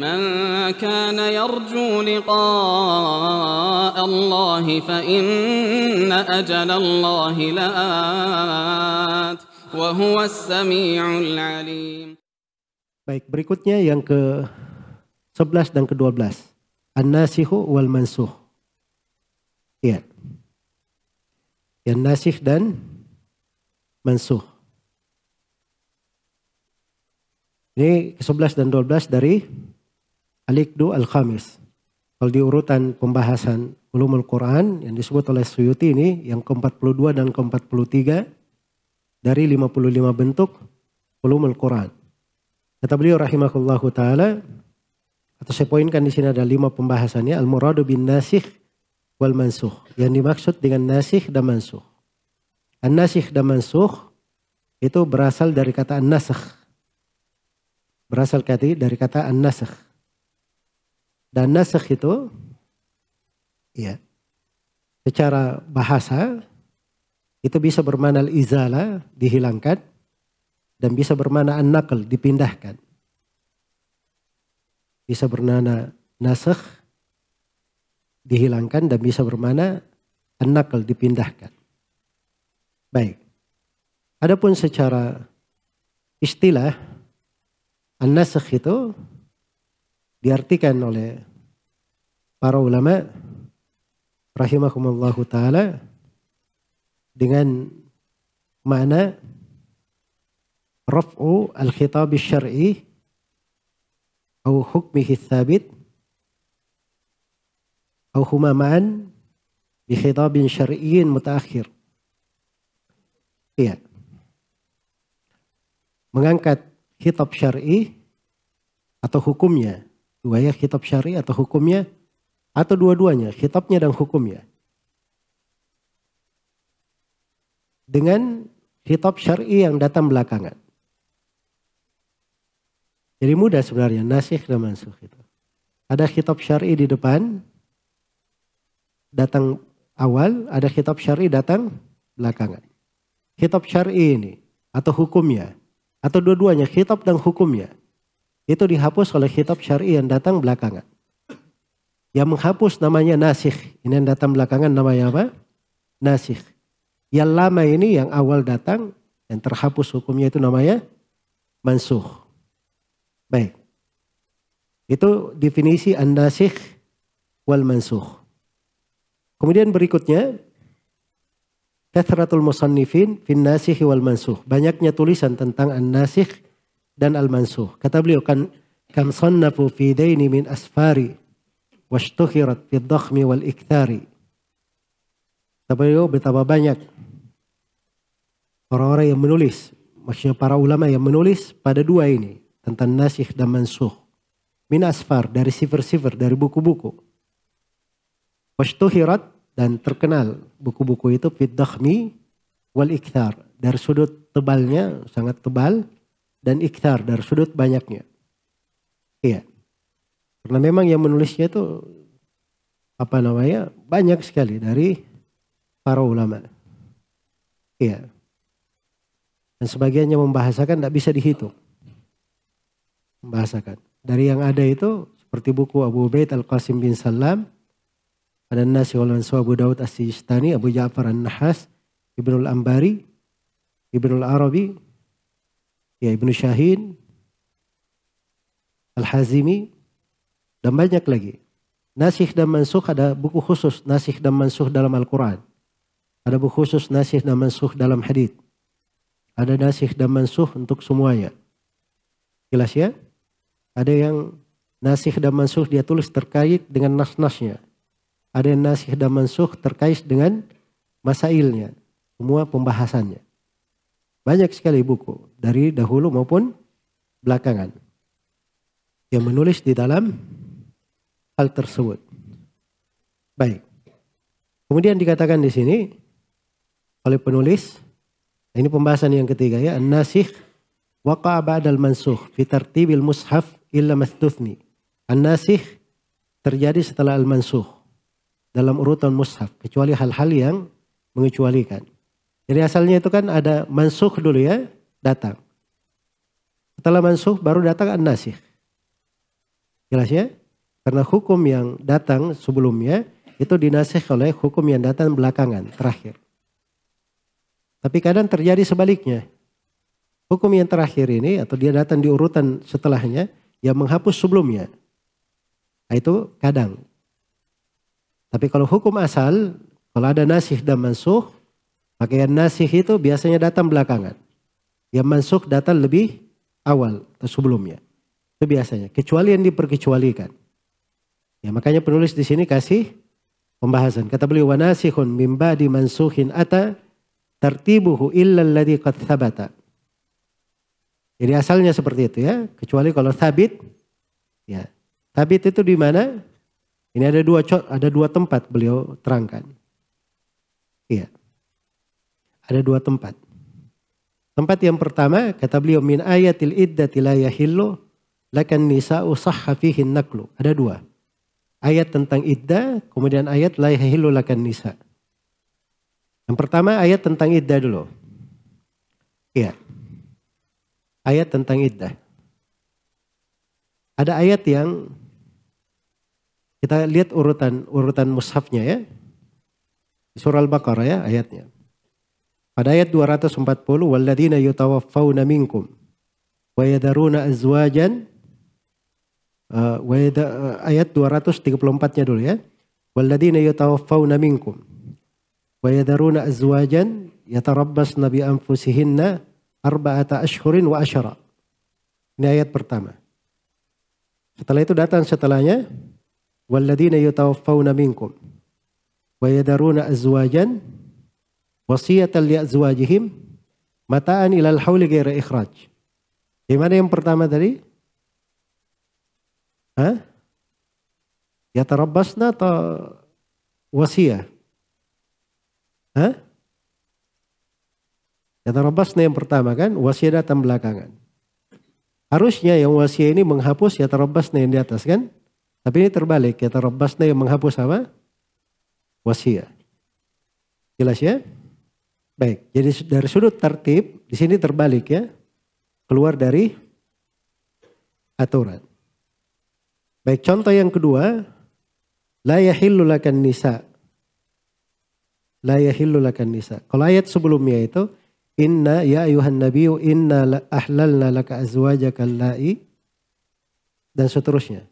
من كان يرجو لقاء الله فإن أجل الله لآت وهو السميع العليم. Baik, berikutnya yang ke-11 dan ke-12. An-nasikhu wal mansukh. Ya. Yang nasikh dan mansukh. Ini ke-11 dan 12 dari Al-Iqdu Al-Khamis. Kalau di urutan pembahasan Ulumul Quran yang disebut oleh Suyuti ini yang ke-42 dan ke-43 dari 55 bentuk Ulumul Quran. Kata beliau rahimahullahu taala, atau saya poinkan di sini ada 5 pembahasannya, al-muradu bin nasikh wal mansukh. Yang dimaksud dengan nasikh dan mansukh. An-nasikh dan mansukh itu berasal dari kata an-nasakh. Berasal dari kata an-nasakh. Dan nasakh itu ya, secara bahasa itu bisa bermakna al-izala, dihilangkan, dan bisa bermakna an-naql, dipindahkan. Bisa bermakna nasakh, dihilangkan, dan bisa bermakna an-naql, dipindahkan. Baik. Adapun secara istilah, an-nasakh itu diartikan oleh para ulama rahimahumullahu ta'ala dengan makna raf'u al-khitab syar'i atau hukmihi tsabit atau huma ma'an bi khitabin syar'iyyin mutaakhir. Iya. Mengangkat khitab syar'i atau hukumnya. Dua ya, khitab syar'i atau hukumnya, atau dua-duanya, khitabnya dan hukumnya. Dengan khitab syar'i yang datang belakangan. Jadi mudah sebenarnya nasikh dan mansukh itu. Ada khitab syar'i di depan, datang awal, ada khitab syar'i datang belakangan. Khitab syar'i ini atau hukumnya, atau dua-duanya, khitab dan hukumnya, itu dihapus oleh khitab syar'i yang datang belakangan. Yang menghapus namanya nasikh. Ini yang datang belakangan namanya apa? Nasikh. Yang lama ini yang awal datang, yang terhapus hukumnya itu namanya mansukh. Baik. Itu definisi an-nasikh wal mansukh. Kemudian berikutnya, kathratul musannifin fin nasikh wal mansukh. Banyaknya tulisan tentang an-nasikh dan al-mansukh. Kata beliau, kan kam sannafu fi daini min asfari washtuhirat fi dhakhmi wal ikthari. Kata beliau, betapa banyak orang-orang yang menulis, maksudnya para ulama yang menulis pada dua ini tentang nasikh dan mansukh. Min asfar, dari sifar-sifar, dari buku-buku. Washtuhirat, dan terkenal buku-buku itu fi dhakhmi wal ikthar, dari sudut tebalnya sangat tebal, dan ikthar, dari sudut banyaknya. Iya. Karena memang yang menulisnya itu banyak sekali dari para ulama. Iya. Dan sebagiannya membahasakan tidak bisa dihitung. Membahasakan. Dari yang ada itu seperti buku Abu Ubaid Al-Qasim bin Salam, ada Nasikh wal Mansukh Abu Dawud As-Sijistani, Abu Ja'far An-Nahas, Ibnul Ambari, Ibnul Arabi, ya Ibnu Syahin, Al-Hazimi, dan banyak lagi. Nasikh dan mansukh, ada buku khusus nasikh dan mansukh dalam Al-Quran. Ada buku khusus nasikh dan mansukh dalam hadits. Ada nasikh dan mansukh untuk semuanya. Jelas ya? Ada yang nasikh dan mansukh dia tulis terkait dengan nas-nasnya. Ada yang nasikh dan mansukh terkait dengan masailnya. Semua pembahasannya. Banyak sekali buku dari dahulu maupun belakangan yang menulis di dalam hal tersebut. Baik. Kemudian dikatakan di sini oleh penulis, ini pembahasan yang ketiga ya, an-nasikh waqa'a ba'dal mansukh fi tartibil mushaf illa mastuthni. An-nasikh terjadi setelah al-mansukh dalam urutan mushaf, kecuali hal-hal yang mengecualikan. Jadi asalnya itu kan ada mansukh dulu ya, datang. Setelah mansukh baru datang an-nasikh. Jelas ya? Karena hukum yang datang sebelumnya itu dinasikh oleh hukum yang datang belakangan, terakhir. Tapi kadang terjadi sebaliknya. Hukum yang terakhir ini atau dia datang di urutan setelahnya yang menghapus sebelumnya. Nah, itu kadang. Tapi kalau hukum asal, kalau ada nasikh dan mansukh, maka yang nasikh itu biasanya datang belakangan. Yang mansukh datang lebih awal atau sebelumnya. Itu biasanya. Kecuali yang diperkecualikan. Ya, makanya penulis di sini kasih pembahasan. Kata beliau, wa nasikhun min ba'di mansukhin ata tartibuhu illa alladhi qad thabata. Jadi asalnya seperti itu ya. Kecuali kalau thabit. Ya. Thabit itu di mana? Ini ada dua tempat beliau terangkan. Iya. Ada dua tempat. Tempat yang pertama kata beliau min ayatil iddati la yahillu lakan nisa'u sahha fihi naqlu. Ada dua. Ayat tentang iddah, kemudian ayat la yahillu lakan nisa'. Yang pertama ayat tentang iddah dulu. Iya. Ayat tentang iddah. Ada ayat yang kita lihat urutan mushafnya ya. Surah Al-Baqarah ya ayatnya. Pada ayat 240 walladzina yutawaffawna minkum wa yadaruna azwajan ayat 234-nya dulu ya. Walladzina yutawaffawna minkum wa yadaruna azwajan yatarabbasna bi anfusihinna arba'ata ashhurin wa asyara. Ini ayat pertama. Setelah itu datang setelahnya walladzina yatawaffawna minkum wa yadaruna azwajan wasiyatan li azwajihim mata'an ilal hauli ghaira ikhraj. Gimana yang pertama tadi? Yatarabbasna atau wasiyah? Yatarabbasna yang pertama kan, wasiyah datang belakangan. Harusnya yang wasiyah ini menghapus yatarabbasna yang di atas kan? Tapi ini terbalik, yatarabbasna yang menghapus apa? Wasiyah. Jelas ya? Baik, jadi dari sudut tertib di sini terbalik ya. Keluar dari aturan. Baik, contoh yang kedua, la yahillu lakan nisa. La yahillu lakan nisa. Kalau ayat sebelumnya itu inna ya ayuhan nabiyyu inna ahlalna laka azwajaka allai dan seterusnya.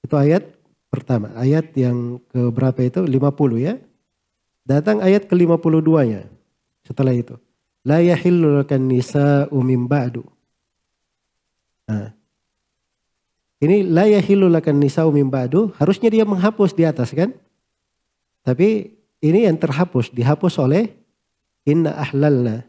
Itu ayat pertama. Ayat yang ke berapa itu? 50 ya. Datang ayat ke-52-nya. Setelah itu. La yahillu lakan nisa'u min ba'du. Nah. Ini la yahillu lakan nisa'u min ba'du. Harusnya dia menghapus di atas kan. Tapi ini yang terhapus. Dihapus oleh inna ahlalna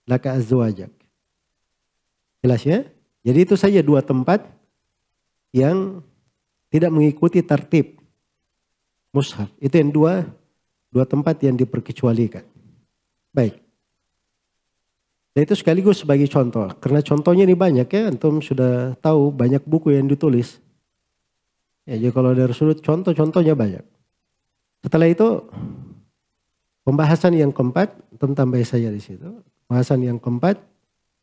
laka azwajak. Jelas ya? Jadi itu saja dua tempat yang tidak mengikuti tertib mushaf. Itu yang dua tempat yang diperkecualikan. Baik. Dan itu sekaligus sebagai contoh. Karena contohnya ini banyak ya. Antum sudah tahu banyak buku yang ditulis. Ya, jadi kalau dari sudut contoh-contohnya banyak. Setelah itu pembahasan yang keempat. Antum tambah saja di situ. Pembahasan yang keempat.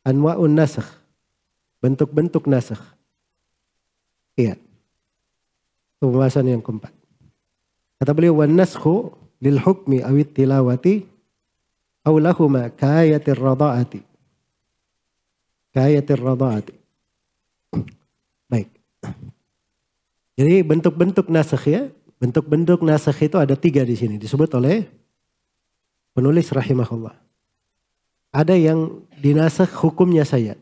Anwa'un nasakh. Bentuk-bentuk nasakh. Iya. Pembahasan yang keempat. Kata beliau wan naskhu lil hukmi awit tilawati aw lahuma kayatir rada'ati. Kayatir rada'ati. Baik. Jadi bentuk-bentuk nasakh ya. Bentuk-bentuk nasakh itu ada 3 di sini disebut oleh penulis rahimahullah. Ada yang dinasakh hukumnya saya.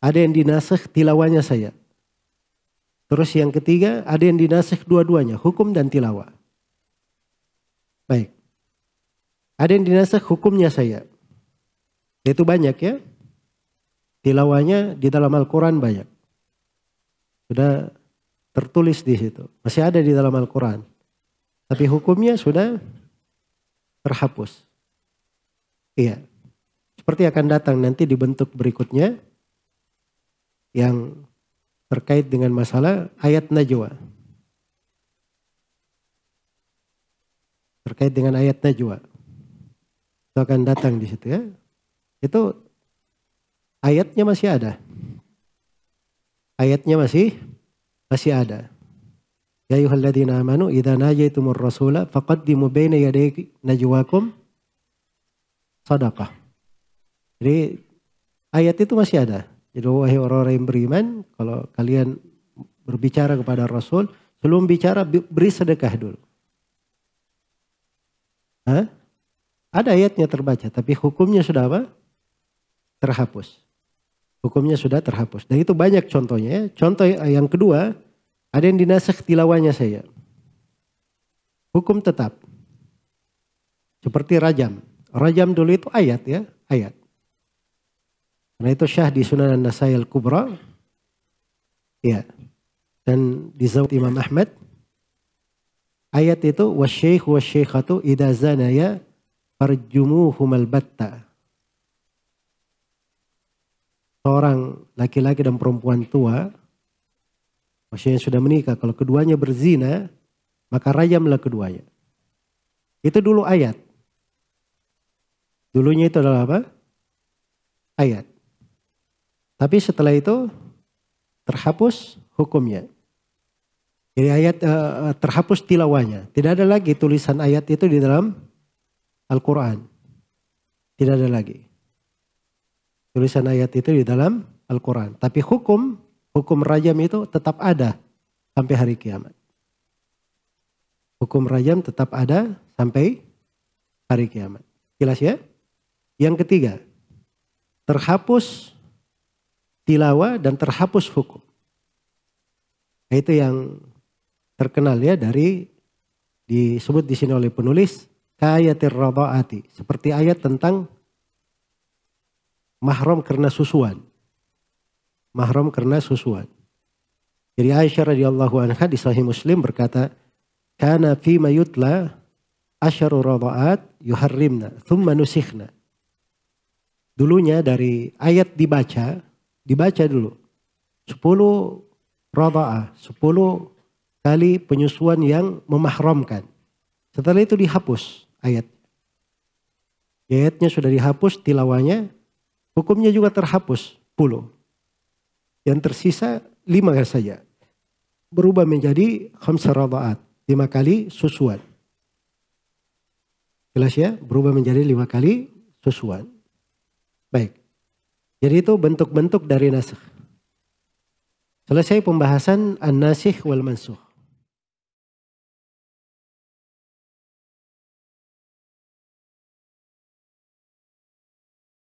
Ada yang dinasakh tilawahnya saya. Terus yang ketiga ada yang dinasakh dua-duanya, hukum dan tilawah. Baik. Ada yang dinasakh hukumnya saya. Itu banyak ya. Tilawahnya di dalam Al-Quran banyak. Sudah tertulis di situ. Masih ada di dalam Al-Quran. Tapi hukumnya sudah terhapus. Iya. Seperti akan datang nanti di bentuk berikutnya. Yang terkait dengan masalah ayat Najwa. Terkait dengan ayat Najwa. Itu akan datang di situ ya. Itu ayatnya masih ada. Ayatnya masih masih ada. Ya ayyuhalladzina amanu idza najaitumur rasula faqaddimu baina yaday najwakum shadaqah. Jadi ayat itu masih ada. Jadi wahai orang-orang yang beriman, kalau kalian berbicara kepada Rasul, sebelum bicara beri sedekah dulu. Hah? Ada ayatnya terbaca, tapi hukumnya sudah apa? Terhapus. Hukumnya sudah terhapus. Dan itu banyak contohnya. Contoh yang kedua, ada yang dinasakh tilawahnya saya. Hukum tetap. Seperti rajam. Rajam dulu itu ayat ya, ayat. Karena itu syah di Sunan An-Nasai Al-Kubra. Ya. Dan di Zawad Imam Ahmad. Ayat itu wasyaikh wasyaikhatu idza zanaya farjumuhumal batta. Seorang laki-laki dan perempuan tua, maksudnya sudah menikah, kalau keduanya berzina, maka rajamlah keduanya. Itu dulu ayat. Dulunya itu adalah apa? Ayat. Tapi setelah itu terhapus hukumnya. Jadi ayat terhapus tilawahnya. Tidak ada lagi tulisan ayat itu di dalam Al-Quran. Tidak ada lagi. Tulisan ayat itu di dalam Al-Quran. Tapi hukum rajam itu tetap ada sampai hari kiamat. Hukum rajam tetap ada sampai hari kiamat. Jelas ya? Yang ketiga, terhapus tilawah dan terhapus hukum. Itu yang terkenal ya dari disebut di sini oleh penulis kayatir radhaati, seperti ayat tentang mahram karena susuan. Mahram karena susuan. Jadi Aisyah radhiyallahu anha di Sahih Muslim berkata, "Kana fi ma yutla asyaru radhaat yuharrimna, thumma nusikhna." Dulunya dari ayat dibaca dulu. 10 radha'ah, 10 kali penyusuan yang memahramkan. Setelah itu dihapus ayat. Ayatnya sudah dihapus, tilawahnya, hukumnya juga terhapus 10. Yang tersisa 5 saja. Berubah menjadi 5 radha'at, 5 kali susuan. Jelas ya? Berubah menjadi 5 kali susuan. Baik. Jadi itu bentuk-bentuk dari nasakh. Selesai pembahasan an-nasikh wal mansukh.